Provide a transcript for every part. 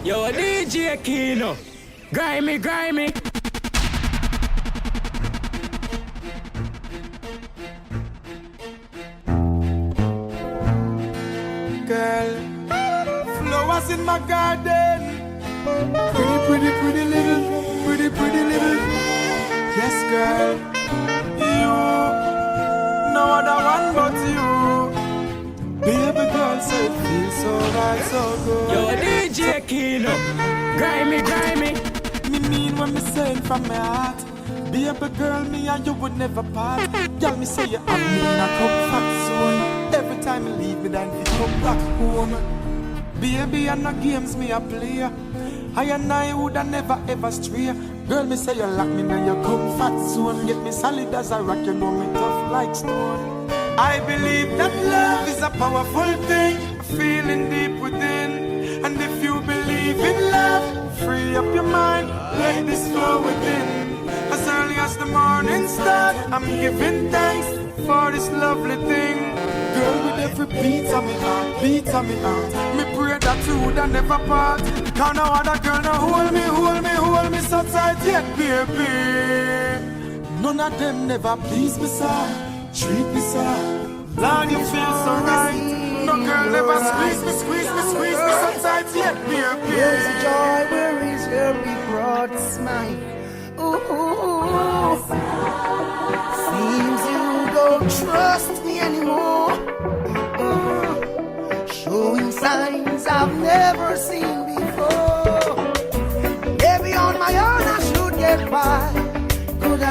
Yo, DJ KENO. Grimy. Girl, flowers in my garden. Pretty little. Yes, girl. You, no other one but you. Baby girl, say it feels so right, so good. Yo, DJ KENO. Grimy. Me mean when me say it from my heart. Baby girl, me and you would never part. Girl, me say you and me in a comfort zone. Every time you leave me, then you come back home. Baby, and no games me a play. I and I woulda never ever stray. Girl, me say you lock me in your comfort zone. Get me solid as a rock, you know me tough like stone. I believe that love is a powerful thing, a feeling deep within. And if you believe in love, free up your mind, let this flow within. As early as the morning start, I'm giving thanks for this lovely thing. Girl, with every beat of me heart, me pray that you woulda never part. Cause no other girl no hold me so tight yet, baby. None of them never please me, sir. Treat me, sir. Lord, you feel so right. No girl never squeeze me so tight yet, baby. Where's the joy? Where is your big broad smile? Ooh. Seems you don't trust me anymore. Showing signs I've never seen before. Maybe on my own I should get by. Could I?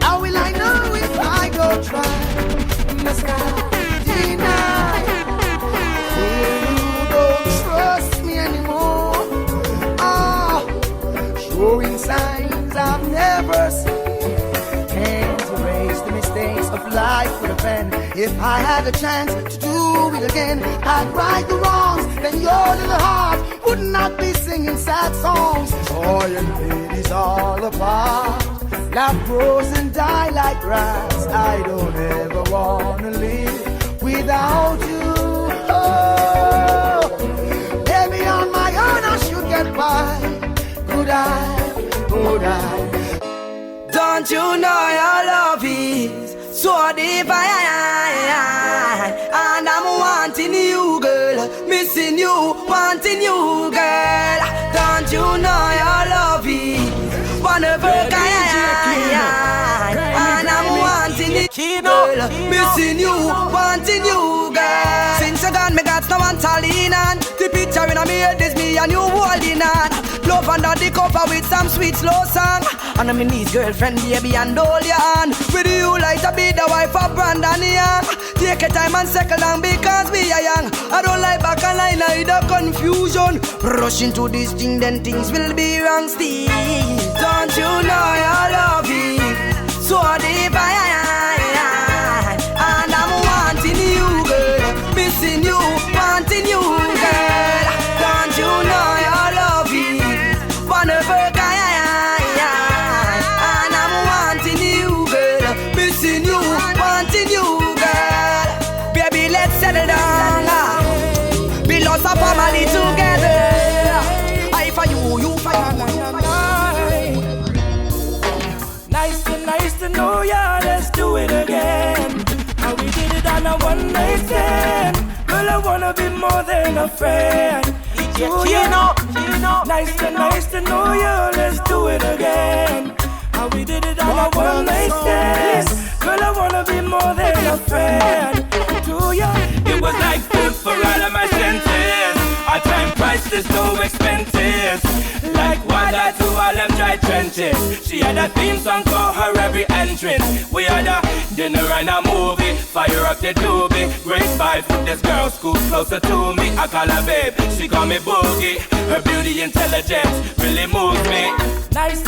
How will I know if I don't try? Must I deny? You don't trust me anymore. Showing signs I've never seen. Can't erase the mistakes of life with a pen. If I had a chance to do it again, I'd right the wrongs. Then your little heart would not be singing sad songs. Joy and pain is all apart. Love grows and die like grass. I don't ever wanna live without you. Oh, maybe on my own I should get by. Could I? Don't you know your love is so deep, and I'm wanting you, girl, missing you, wanting you, girl. Don't you know your love is one of a kind, and I'm wanting you, girl, missing you, wanting you, girl. Since you gone, me got no one to lean on. The picture in me head is me and you holding on. Love under the cover with some sweet slow song. And I'm in his girlfriend, baby, and hold your hand. With you like to be the wife of Brandon Young. Take your time and settle down because we are young. I don't like back and line, either confusion. Rush into this thing, then things will be wrong still. Don't you know your love is so deep, and I'm wanting you, girl, missing you, wanting you, girl. Don't you know your love is one of a kind, and I'm wanting you, girl, missing you, wanting you, girl. Baby, let's settle down. We lost our family together. I for you, you for you. Nice to know ya. Let's do it again. And we did it on a one night stand. Girl, I wanna be more than a friend. KENO. Nice to know ya. Let's do it again. And we did it on a one night stand. Girl, I wanna be more than a friend. To ya. It was like food for all of my senses. Our time priceless, no expenses. Like water to all them dry trenches. She had a theme song for her every entrance. We had a dinner and a movie. Fire up the doobie. Great vibe with this girl, school closer to me. I call her babe, she call me Boogie. Her beauty intelligence really moves me. Nice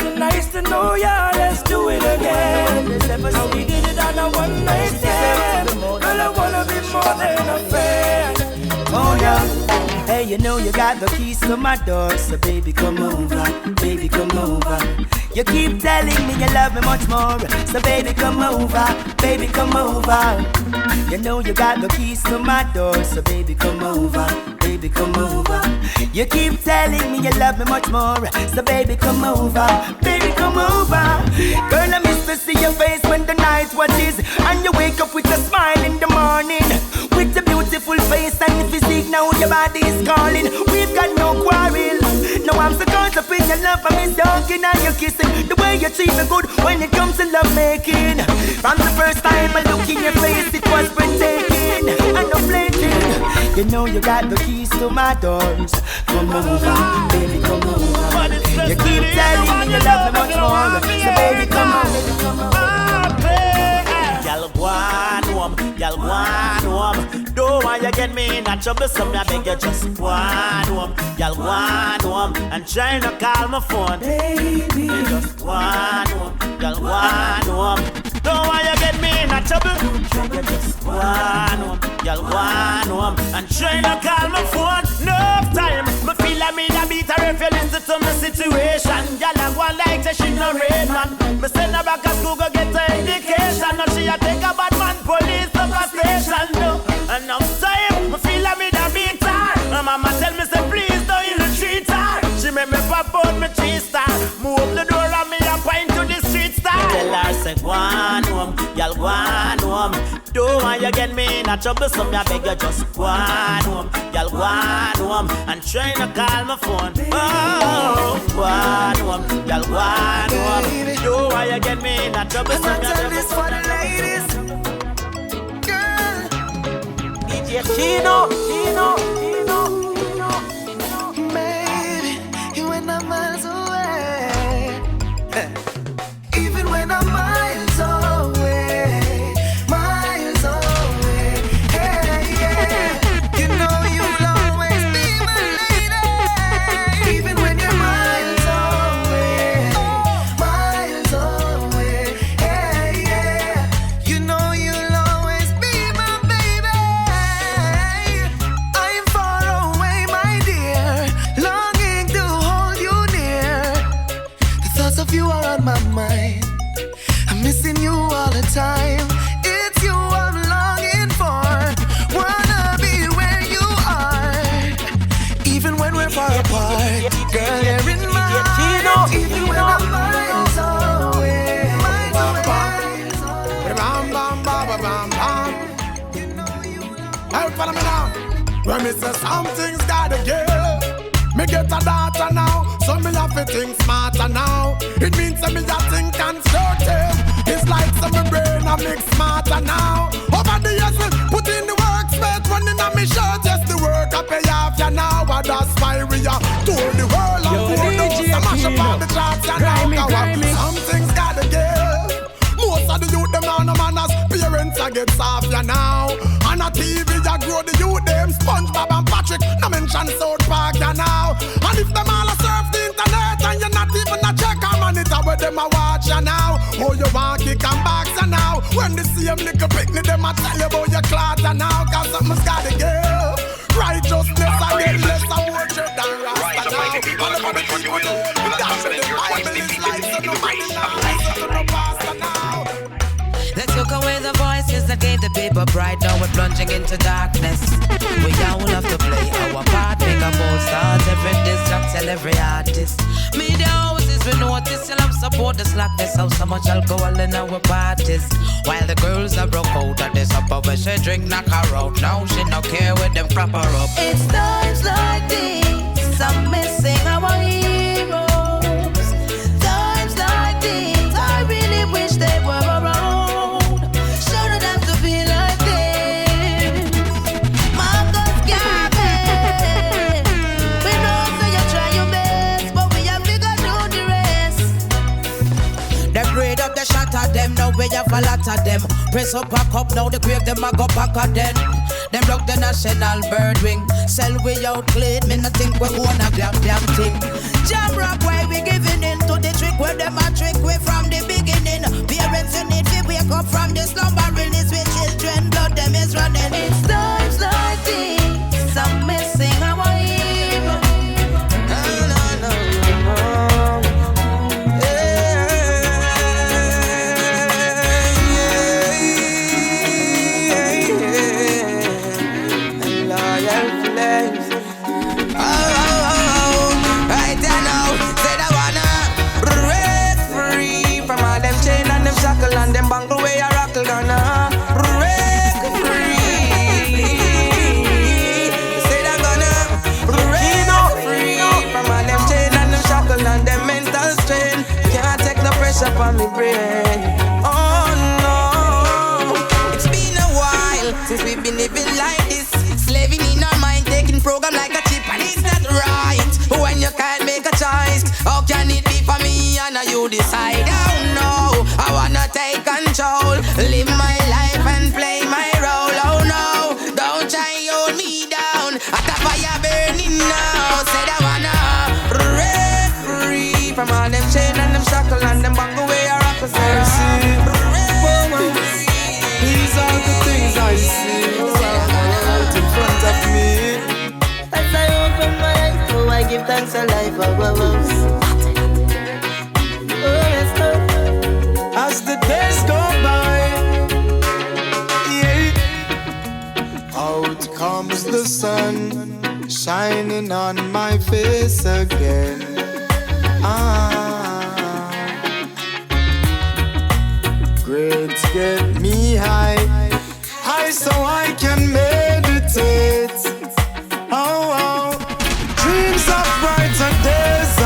to know ya. Let's do it again. And we did it on a one night stand. Girl, I wanna be more than a friend. Oh yeah. Hey, you know you got the keys to my door, so baby come over, baby come over. You keep telling me you love me much more, so baby come over, baby come over. You know you got the keys to my door, so baby come over, baby come over. You keep telling me you love me much more. So baby, come over. Baby, come over. Girl, I miss to see your face when the night watches, and you wake up with a smile in the morning. With a beautiful face and the physique, now your body is calling. We've got no quarrel. Now I'm so caught up in your love, I miss talking and you kissing. The way you treat me good when it comes to love making. From the first time I look in your face, it was breathtaking and no flaking. You know you got the keys to my doors. Come over, baby, come over. You keep telling me you love me much more. So baby, come over. Y'all go on home, y'all go on home. Don't want you get me in a trouble, so me I beg you just go on home. Y'all go on home and try to call my phone. Baby, you just go on home, y'all go on home. Don't want you get me in a trouble, you just go on home. Y'all go on home and try to call my phone. No time, me feel like me a beat her if you listen to my situation. Y'all a go like say she no rain man. Me send her back to school go get her education. Now she a take a bad man police up a station no. And I'm time, me feel like me da beat her. My mama tell me say please don't ill treat her. She make me pop out me 3-star. Move the door and me a point to the street star. Tell her say go on home, y'all go on home. Don't want you get me in a trouble, so me I beg you just go on home. Y'all go on home and try to call my phone. Oh, go on home, y'all go on home. Don't want you get me in a trouble, so me I tell beg you this for the ladies. DJ KENO. Baby, you and I'm miles away. Even when I'm miles away, miles away. Hey, yeah. You know you'll always be my lady. Even when you're miles away, miles away. Hey, yeah. You know you'll always be my baby. I'm far away, my dear, longing to hold you near. The thoughts of you are on my mind. I'm missing you all the time. It's you I'm longing for. Wanna be where you are. Even when we're far apart, girl, you're in my heart. Even when I'm miles away, miles away. Bam, bam, bam, bam, bam. You know you love Hey, follow me now. When me say something's gotta give, me get a daughter now, so me have to think smarter now. It means that me a think constructive. It's like some me brain a mix smarter now. Over the years we put in the work, sweat running on me shirt. Yes, the work I pay off ya now, and that's why we are tour the world and Yo, for those DJ that mash up KENO. all the charts and Grimy, now grimy. something's gotta give. Most of the youth them now no manners. Parents a get soft ya now. On a TV ya grow the youth them. SpongeBob and Patrick, no mention South Park ya now. And if them all a surf the internet and you not even a check a monitor where them a watch ya now. Oh you want kick and box ya now. When the same little picnic them a tell you about your clout ya now. Cause something's gotta give. Righteousness I get less of worship than Rasta now. All about the people that's the Bible is like so nobody now. So no pastor now. Let's took away the voices that gave the people pride. Now we're plunging into darkness. We all have to play our part. Make a bold start. Every diss track, tell every artist. Media houses, we notice. You'll have support the slackness. How so much alcohol in our parties. While the girls are broke out of this upper where she drink, knock her out. Now she no care with them crap her up. It's times like these I'm missing our heroes. Times like these I really wish they were around. Shouldn't have to be like this. Marcus Garvey, we know that you try your best, but we have to go do the rest. Them braid up the shot at them. Now we have a lot of them. Press up a cup. Now the grave them a go back at them. Them broke the national bird wing. Sell we out clean. Me no think we own a damn thing. Jam rock why we giving in to the trick where them a trick we from the beginning. Parents you need to wake up from the slumber release with children. Blood them is running. It's times like these I'm missing our heroes. loyal flames. Oh, program like a chip and it's not right. When you can't make a choice, how can it be for me and you decide? Oh no, I wanna take control, live my life and play my role. Oh no, don't try hold me down. At the fire burning now, said I wanna break free from all them chain and them shackle and them back away I rock a These are the things I see right in front of me. As I open my eyes, oh, I give thanks for life. Oh, oh, oh. Oh, yes, Lord. As the days go by, yeah, out comes the sun, shining on my face again. Grades get me high, high so I can meditate. Oh, oh, dreams of brighter days.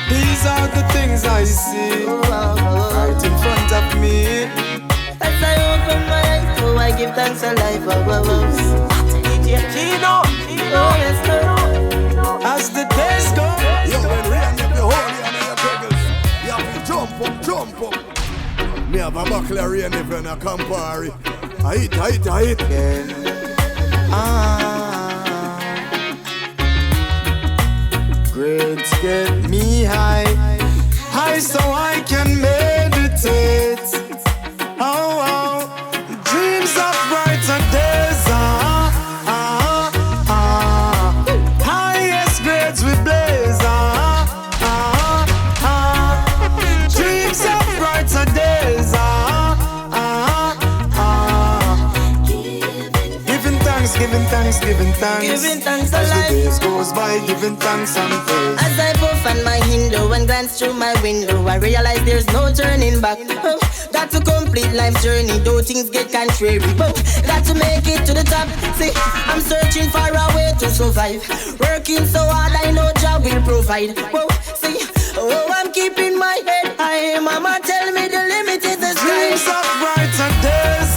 These are the things I see right in front of me. As I open my eyes, oh, I give thanks for life. Oh, oh, oh. KENO. Oh, yes, Lord. As the days go, yo, when rain up your holy and your triggers, you have to jump up. Me have a buckle of rain if you're in a Campari. I hit. Grades get me high, high so I can meditate. Oh, oh, dreams of brighter days. Highest grades we blaze. Dreams of brighter days. Giving thanks a as life. the days goes by, giving thanks and praise. As I puff on my window and glance through my window, I realize there's no turning back. Oh, got to complete life's journey, though things get contrary. Oh, got to make it to the top. See, I'm searching for a way to survive. Working so hard, I know job will provide. Oh, see, oh, I'm keeping my head high. Mama tell me the limit is the sky. Dreams of brighter days.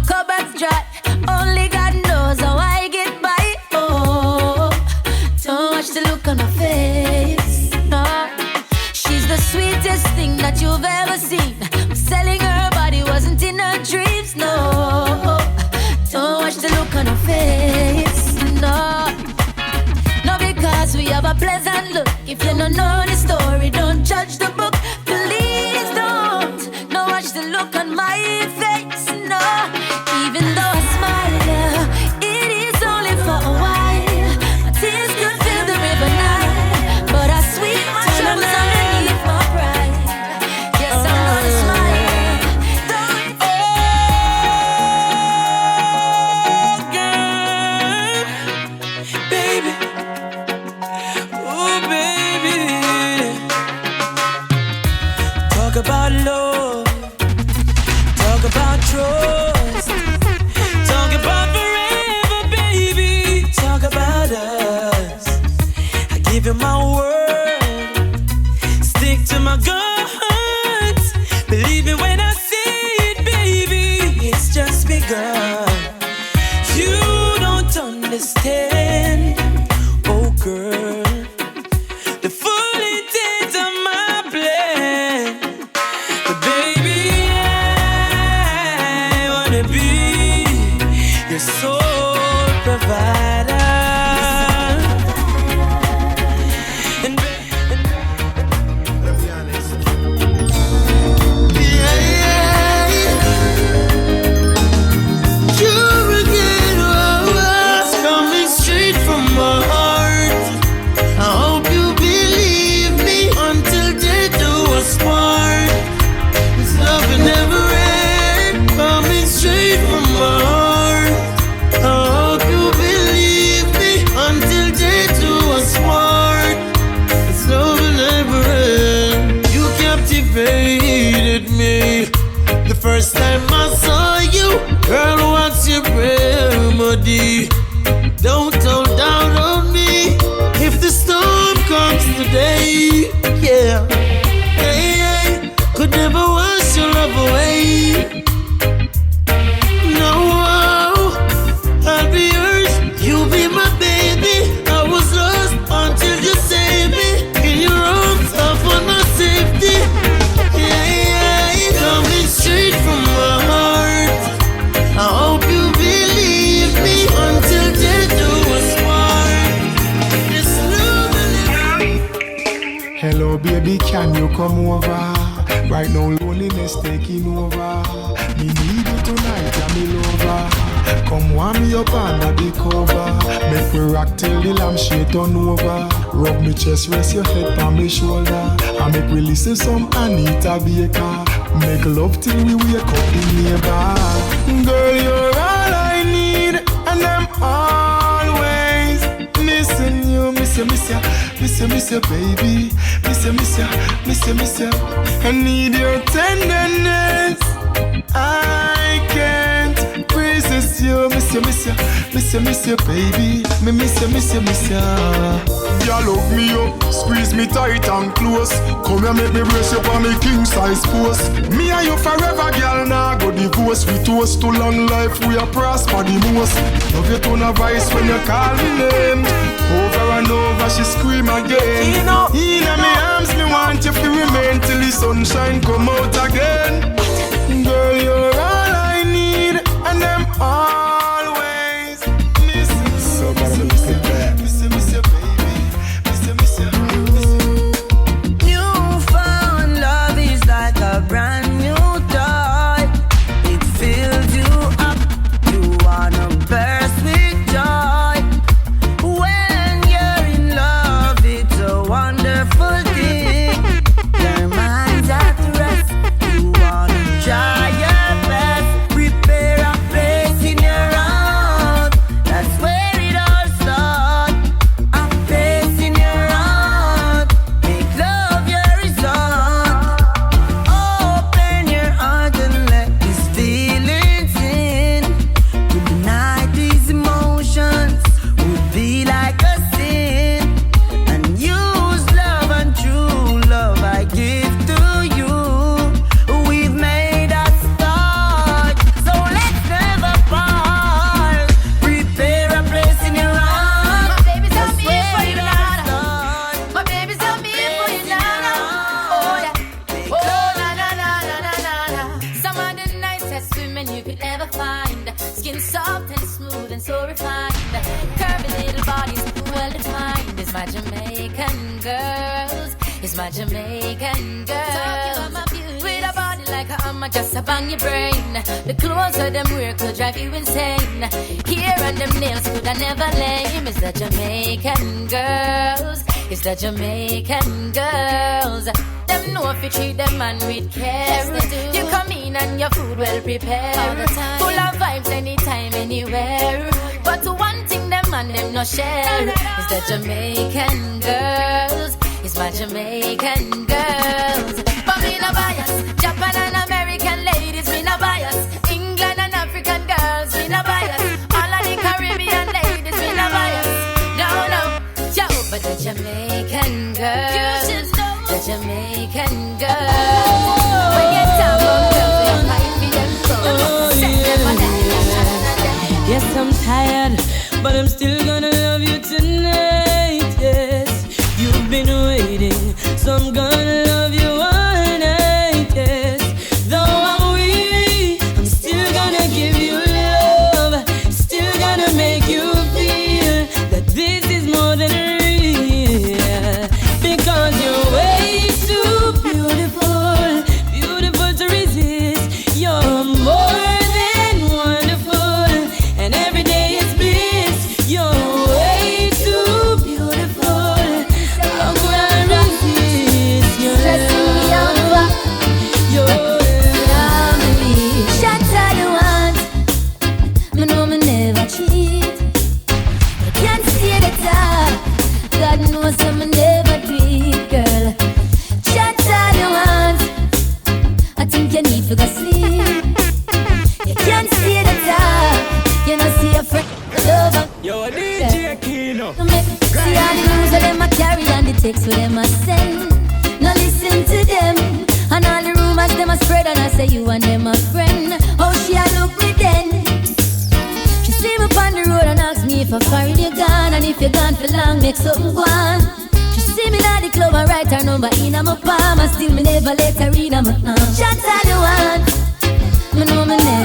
Cupboard's dry. Only God knows how I get by. Oh, don't watch the look on her face. No, she's the sweetest thing that you've ever seen. Selling her body wasn't in her dreams. No, don't watch the look on her face. No, no, because we have a pleasant look. If you don't know the story, don't judge the book. Please don't. No, watch the look on my face. No. Even though I smile, it is only for a while. My tears could fill the river now, but I sweep my troubles underneath my pride. Yes, I'm gonna smile. Oh, girl, baby, oh, baby. Talk about love, talk about trust. Talk about forever, baby. Talk about us. I give you my word. Stick to my guns. Believe me when I say it, baby. It's just begun. You don't understand, oh girl, the full intent of my plan. But baby, I wanna be your sole provider. And Let me be honest. first time I saw you, girl, what's your remedy? Don't hold down on me if the storm comes today. Yeah, hey, hey, could never wash your love away. No, I'll be yours, you'll be my baby. I was lost until you saved me. In your arms, I found my safety. Yeah, coming straight from my heart. I hope you believe me until death do us part. This love. Hello baby, can you come over? Right now loneliness taking over. Me need you tonight, I'm me lover. Come warm me up under the cover. Make we rock till the lampshade turn over. Rub me chest, rest your head on my shoulder. And make we listen some Anita Baker. Make love till we wake up the neighbor. Girl, you're all I need, and I'm always missing you. Miss you, baby. Miss you. I need your tenderness. I can't resist you. Miss you, baby. Me miss you. Y'all hug me up, squeeze me tight and close. Come here, make me brace you on me king size post. Me and you forever, girl, nah go divorce. We toast to long life, we are prosper the most. Love your tone of voice when you call me name. Over and over, she scream again. In my arms, me want you to remain till the sunshine come out again. Girl, you're all I need, and I'm always missing. So miss you, Newfound love is like a brand new toy. It fills you up, you wanna burst with joy. When you're in love, it's a wonderful thing. Your mind's at rest, you wanna try your best. Prepare a place in your heart, that's where it all starts. A place in your heart, make love your resort. Open your heart and let these feelings in. To deny these emotions would be like a sin. And use love and true love I give to you. We've made a start, so let's never part. Prepare a place in your heart. My baby's on That's me where for it you all now. starts. My baby's on me for you now. Oh yeah. Oh na. Some of the nicest women you could ever find. Skin soft and smooth and so refined. Curvy little bodies, well defined. It's my Jamaican girls. It's my Jamaican girls. With a body like a hammer, just to bang your brain. The clothes of them wear could drive you insane. Here and them nails could I never lame. It's the Jamaican girls. It's the Jamaican girls. Them know if you treat them man with care. You come in and your food well prepared. Full of vibes anytime, anywhere. But one thing them man them no share. It's the Jamaican girls. It's my Jamaican girls. But me no bias. Japan and American ladies, me no bias. England and African girls, me no bias. All of the Caribbean ladies, me no bias. No. Yo, but the Jamaican girls, the Jamaican girls. When you talk about girls, we fight for them folks. Set them on that. Yes, I'm tired, but I'm still gonna love you tonight. Yes, you've been waiting, so I'm gonna love you all night. Yes, though I'm weary, I'm still gonna give you love. Still gonna make you feel that this is more than real. Because you're way too beautiful, beautiful to resist. You're more than wonderful, and every day is bliss. You're way too beautiful. How could I resist your love? Your Family, shots I don't want. Me know me never cheat. I can't stay the top. God knows I'm never do it, girl. say you and them a friend. Oh, she a look me then. She see me on the road and ask me if I foreign you gone, and if you gone for long, make something go on. She see me at the club and write her number in my palm, and still me never let her read my arm. Shots are the one, me know me never.